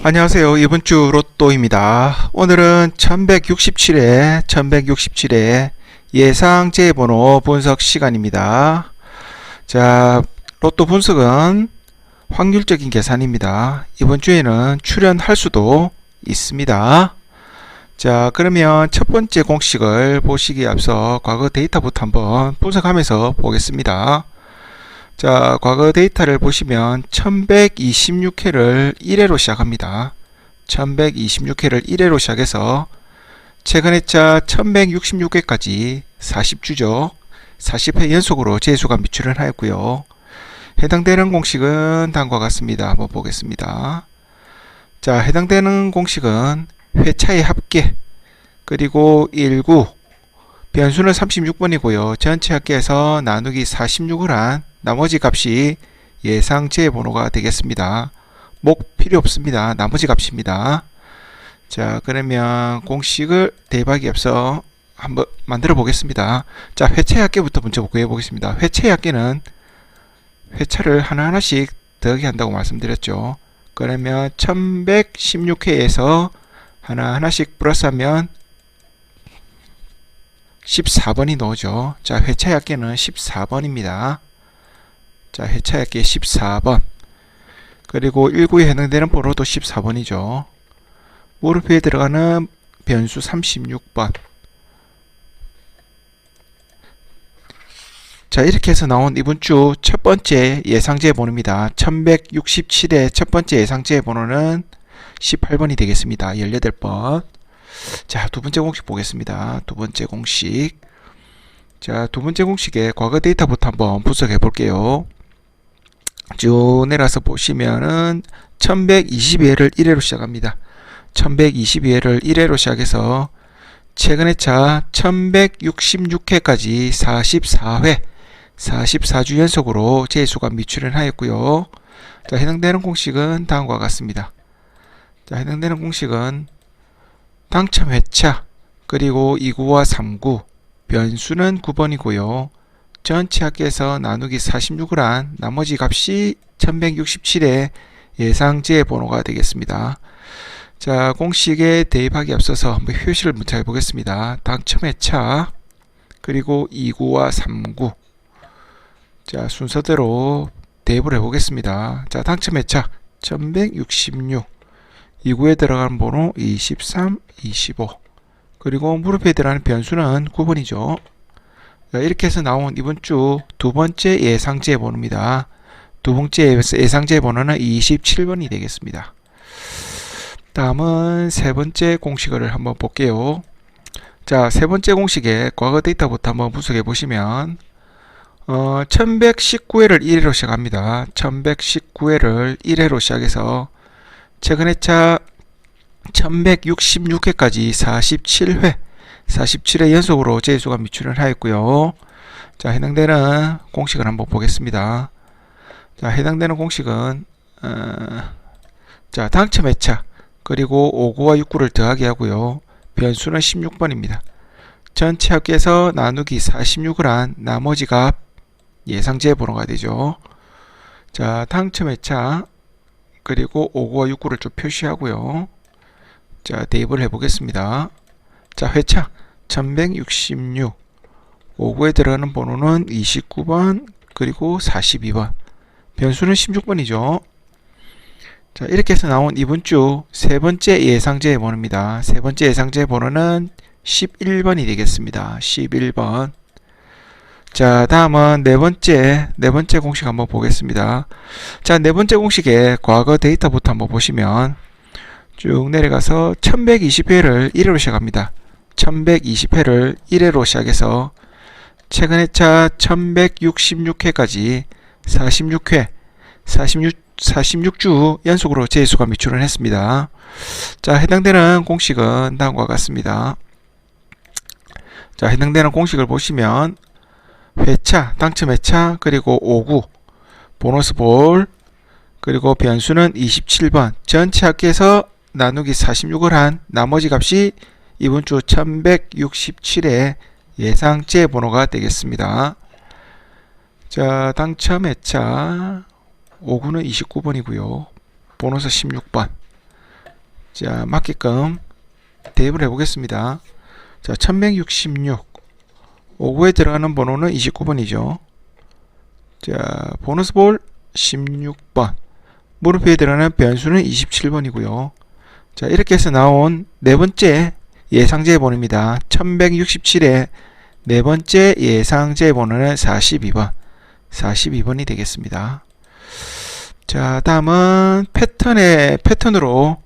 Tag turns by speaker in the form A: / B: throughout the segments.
A: 안녕하세요. 이번 주 로또입니다. 오늘은 1167회 예상 재번호 분석 시간입니다. 자, 로또 분석은 확률적인 계산입니다. 이번 주에는 출연할 수도 있습니다. 자, 그러면 첫 번째 공식을 보시기에 앞서 과거 데이터부터 한번 분석하면서 보겠습니다. 자, 과거 데이터를 보시면 1126회를 1회로 시작합니다. 1126회를 1회로 시작해서 최근 회차 1166회까지 40주죠. 40회 연속으로 재수가 미출을 하였고요. 해당되는 공식은 다음과 같습니다. 한번 보겠습니다. 자, 해당되는 공식은 회차의 합계 그리고 19 변수는 36번이고요. 전체 합계에서 나누기 46을 한 나머지 값이 예상 재번호가 되겠습니다. 목 필요 없습니다. 나머지 값입니다. 자, 그러면 공식을 대입하기 앞서 한번 만들어 보겠습니다. 자, 회차의 합계부터 먼저 구해 보겠습니다. 회차의 합계는 회차를 하나하나씩 더하기 한다고 말씀드렸죠. 그러면 1116회에서 하나하나씩 플러스하면 14번이 나오죠. 자, 회차의 합계는 14번입니다. 자, 회차의 합계 14번. 그리고 19에 해당되는 번호도 14번이죠. 무릎표에 들어가는 변수 36번. 자, 이렇게 해서 나온 이번 주 첫 번째 예상제 번호입니다. 1167의 첫 번째 예상제 번호는 18번이 되겠습니다. 18번. 자, 두 번째 공식 보겠습니다. 두 번째 공식. 자, 두 번째 공식의 과거 데이터부터 한번 분석해 볼게요. 쭉 내려서 보시면은 1122회를 1회로 시작합니다. 1122회를 1회로 시작해서 최근 회차 1166회까지 44회, 44주 연속으로 재수가 미출을 하였고요. 자, 해당되는 공식은 다음과 같습니다. 자, 해당되는 공식은 당첨 회차 그리고 2구와 3구 변수는 9번이고요. 전체 합계에서 나누기 46을 한 나머지 값이 1167의 예상제 번호가 되겠습니다. 자, 공식에 대입하기 앞서서 한번 표시를 먼저 해보겠습니다. 당첨 회차 그리고 2구와 3구. 자, 순서대로 대입을 해보겠습니다. 자, 당첨 회차 1166, 2구에 들어가는 번호 23, 25, 그리고 무릎에 들어가는 변수는 9번이죠. 이렇게 해서 나온 이번 주 두 번째 예상제 번호입니다. 두 번째 예상제 번호는 27번이 되겠습니다. 다음은 세 번째 공식을 한번 볼게요. 자, 세 번째 공식의 과거 데이터부터 한번 분석해 보시면 1119회를 1회로 시작합니다. 1119회를 1회로 시작해서 최근 회차 1166회까지 47회 연속으로 재수가 미출을 하였고요. 자, 해당되는 공식을 한번 보겠습니다. 자, 해당되는 공식은 자, 당첨 회차 그리고 5구와 6구를 더하기 하고요. 변수는 16번입니다. 전체 합계에서 나누기 46을 한 나머지 값 예상제 번호가 되죠. 자, 당첨 회차 그리고 5구와 6구를 좀 표시하고요. 자, 대입을 해보겠습니다. 자, 회차 1166, 5구에 들어가는 번호는 29번 그리고 42번, 변수는 16번이죠. 자, 이렇게 해서 나온 이번 주 세 번째 예상제 번호입니다. 세 번째 예상제 번호는 11번이 되겠습니다. 11번. 자, 다음은 네 번째 공식 한번 보겠습니다. 자, 네 번째 공식의 과거 데이터부터 한번 보시면 쭉 내려가서 1120회를 1회로 시작합니다. 1120회를 1회로 시작해서 최근 회차 1166회까지 46회, 46주 연속으로 재수가 미출을 했습니다. 자, 해당되는 공식은 다음과 같습니다. 자, 해당되는 공식을 보시면 회차, 당첨 회차, 그리고 5구, 보너스 볼, 그리고 변수는 27번, 전체 합계에서 나누기 46을 한 나머지 값이 이번 주 1167의 예상제 번호가 되겠습니다. 자, 당첨 회차 5구는 29번이고요. 보너스 16번. 자, 맞게끔 대입을 해보겠습니다. 자, 1166 5구에 들어가는 번호는 29번이죠. 자, 보너스 볼 16번, 물음표에 들어가는 변수는 27번이고요. 자, 이렇게 해서 나온 네 번째 예상제 번호입니다. 1167의 네 번째 예상제 번호는 42번. 42번이 되겠습니다. 자, 다음은 패턴으로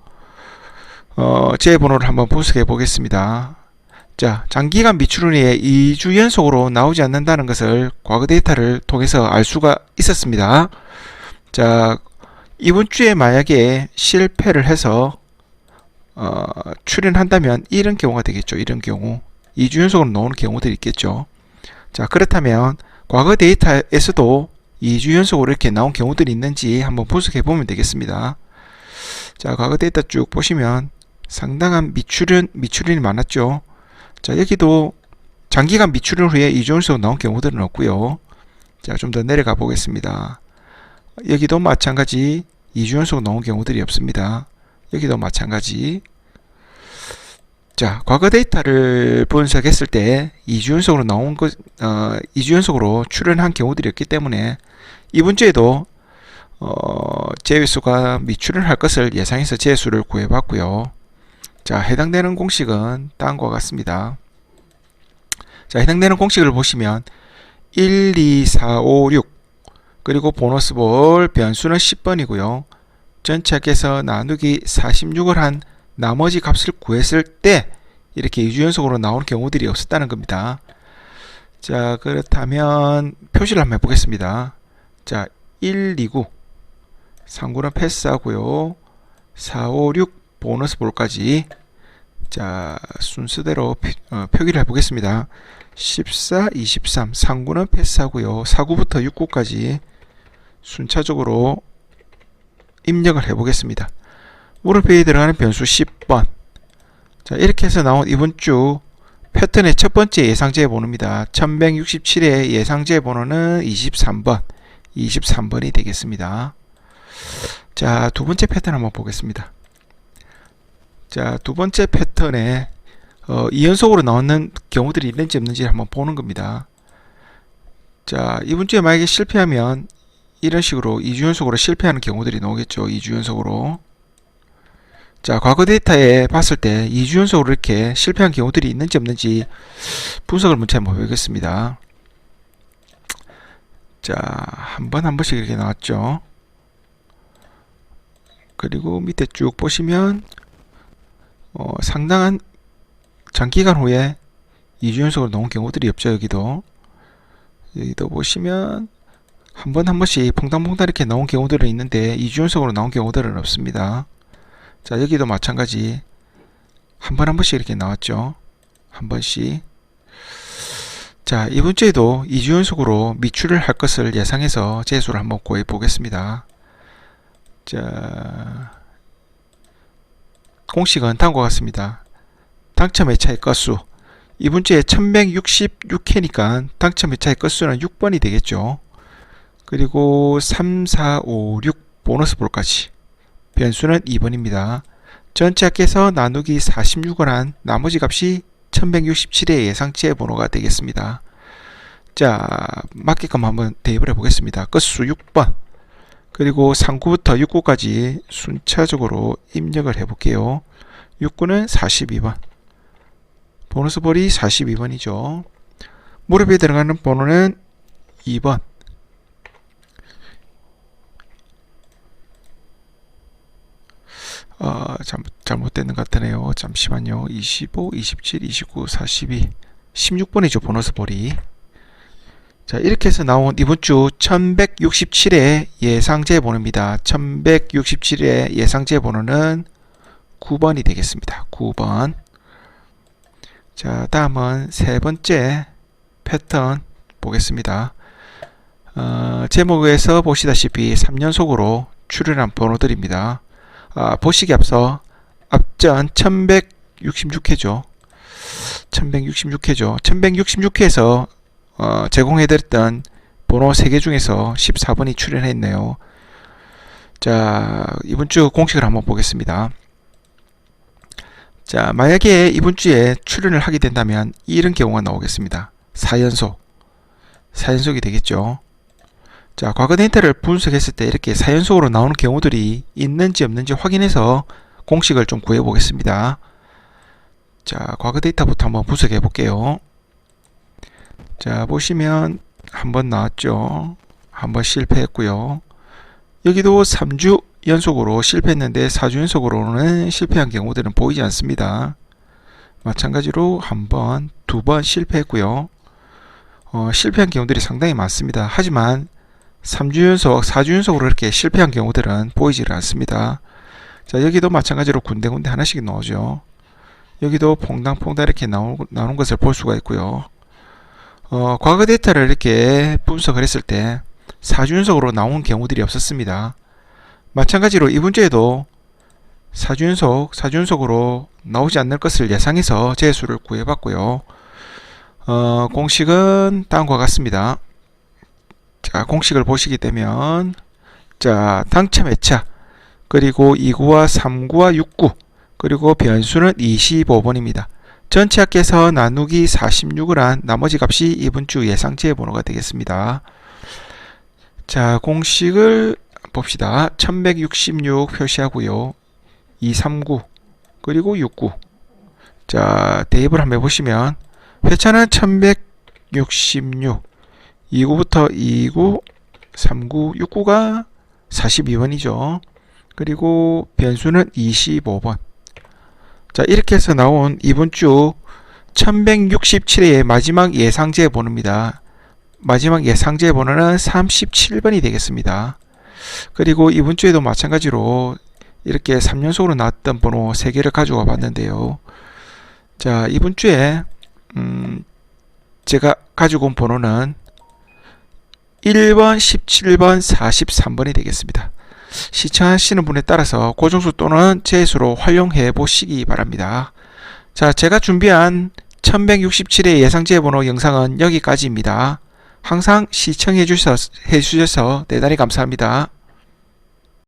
A: 제 번호를 한번 분석해 보겠습니다. 자, 장기간 미출 후에 2주 연속으로 나오지 않는다는 것을 과거 데이터를 통해서 알 수가 있었습니다. 자, 이번 주에 만약에 실패를 해서 출연한다면 이런 경우가 되겠죠. 이런 경우 2주 연속으로 나오는 경우들이 있겠죠. 자, 그렇다면 과거 데이터에서도 2주 연속으로 이렇게 나온 경우들이 있는지 한번 분석해 보면 되겠습니다. 자, 과거 데이터 쭉 보시면 상당한 미출연이 많았죠. 자, 여기도 장기간 미출연 후에 2주 연속으로 나온 경우들은 없고요. 자, 좀 더 내려가 보겠습니다. 여기도 마찬가지 2주 연속으로 나온 경우들이 없습니다. 여기도 마찬가지. 자, 과거 데이터를 분석했을 때 2주 연속으로 2주 연속으로 출연한 경우들이었기 때문에 이번 주에도 제외수가 미출연할 것을 예상해서 제수를 구해봤고요. 자, 해당되는 공식은 다음과 같습니다. 자, 해당되는 공식을 보시면 1, 2, 4, 5, 6 그리고 보너스 볼 변수는 10번이고요. 전체 합계에서 나누기 46을 한 나머지 값을 구했을 때 이렇게 2주 연속으로 나오는 경우들이 없었다는 겁니다. 자, 그렇다면 표시를 한번 해보겠습니다. 자, 1, 2, 9 3구는 패스하고요. 4, 5, 6 보너스 볼까지 자, 순서대로 표기를 해보겠습니다. 14, 23 3구는 패스하고요. 4구부터 6구까지 순차적으로 입력을 해보겠습니다. 물음표에 들어가는 변수 10번. 자, 이렇게 해서 나온 이번 주 패턴의 첫 번째 예상제 번호입니다. 1167의 예상제 번호는 23번. 23번이 되겠습니다. 자, 두 번째 패턴 한번 보겠습니다. 자, 두 번째 패턴에 2연속으로 나오는 경우들이 있는지 없는지 한번 보는 겁니다. 자, 이번 주에 만약에 실패하면 이런 식으로 2주 연속으로 실패하는 경우들이 나오겠죠. 2주 연속으로. 자, 과거 데이터에 봤을 때 2주 연속으로 이렇게 실패한 경우들이 있는지 없는지 분석을 먼저 한번 해보겠습니다. 자, 한 번씩 이렇게 나왔죠. 그리고 밑에 쭉 보시면 상당한 장기간 후에 2주 연속으로 나온 경우들이 없죠. 여기도 보시면 한 번씩 퐁당퐁당 이렇게 나온 경우들은 있는데 2주 연속으로 나온 경우들은 없습니다. 자, 여기도 마찬가지 한 번씩 이렇게 나왔죠. 한 번씩. 자, 이번 주에도 2주 연속으로 미출을 할 것을 예상해서 제수를 한번 구해 보겠습니다. 자, 공식은 다음과 같습니다. 당첨 회차의 건수. 이번 주에 1166회니까 당첨 회차의 건수는 6번이 되겠죠. 그리고 3, 4, 5, 6 보너스 볼까지. 변수는 2번입니다. 전체 합계에서 나누기 46을 한 나머지 값이 1167의 예상치의 번호가 되겠습니다. 자, 맞게끔 한번 대입을 해보겠습니다. 건수 6번. 그리고 3구부터 6구까지 순차적으로 입력을 해볼게요. 6구는 42번. 보너스 볼이 42번이죠. 무릎에 들어가는 번호는 2번. 잘못된 것 같네요. 잠시만요. 25, 27, 29, 42, 16번이죠. 보너스 볼이. 자, 이렇게 해서 나온 이번 주 1167의 예상제 번호입니다. 1167의 예상제 번호는 9번이 되겠습니다. 9번. 자, 다음은 세 번째 패턴 보겠습니다. 제목에서 보시다시피 3연속으로 출연한 번호들입니다. 보시기 앞서 앞전 1166회죠. 1166회죠. 1166회에서 제공해드렸던 번호 3개 중에서 14번이 출연했네요. 자, 이번 주 공식을 한번 보겠습니다. 자, 만약에 이번 주에 출연을 하게 된다면 이런 경우가 나오겠습니다. 4연속이 되겠죠. 자, 과거 데이터를 분석했을 때 이렇게 4연속으로 나오는 경우들이 있는지 없는지 확인해서 공식을 좀 구해 보겠습니다. 자, 과거 데이터부터 한번 분석해 볼게요. 자, 보시면 한번 나왔죠. 한번 실패했고요. 여기도 3주 연속으로 실패했는데 4주 연속으로는 실패한 경우들은 보이지 않습니다. 마찬가지로 한번, 두 번 실패했고요. 실패한 경우들이 상당히 많습니다. 하지만 3주 연속, 4주 연속으로 이렇게 실패한 경우들은 보이지 않습니다. 자, 여기도 마찬가지로 군데군데 하나씩 나오죠. 여기도 퐁당퐁당 이렇게 나오는 것을 볼 수가 있고요. 과거 데이터를 이렇게 분석을 했을 때 4주 연속으로 나온 경우들이 없었습니다. 마찬가지로 이번 주에도 4주 연속으로 나오지 않을 것을 예상해서 재수를 구해봤고요. 공식은 다음과 같습니다. 자, 공식을 보시게 되면, 자, 당첨 회차, 그리고 2구와 3구와 6구, 그리고 변수는 25번입니다. 전체 합계에서 나누기 46을 한 나머지 값이 이번 주 예상치의 번호가 되겠습니다. 자, 공식을 봅시다. 1166 표시하고요. 239 그리고 69. 자, 대입을 한번 해보시면 회차는 1166, 2구부터 2구, 3구, 6구가 42번이죠. 그리고 변수는 25번. 자, 이렇게 해서 나온 이번 주 1167회의 마지막 예상제 번호입니다. 마지막 예상제 번호는 37번이 되겠습니다. 그리고 이번 주에도 마찬가지로 이렇게 3연속으로 나왔던 번호 3개를 가져와 봤는데요. 자, 이번 주에 제가 가지고 온 번호는 1번, 17번, 43번이 되겠습니다. 시청하시는 분에 따라서 고정수 또는 제수로 활용해 보시기 바랍니다. 자, 제가 준비한 1167의 예상제 번호 영상은 여기까지입니다. 항상 시청해 주셔서 대단히 감사합니다.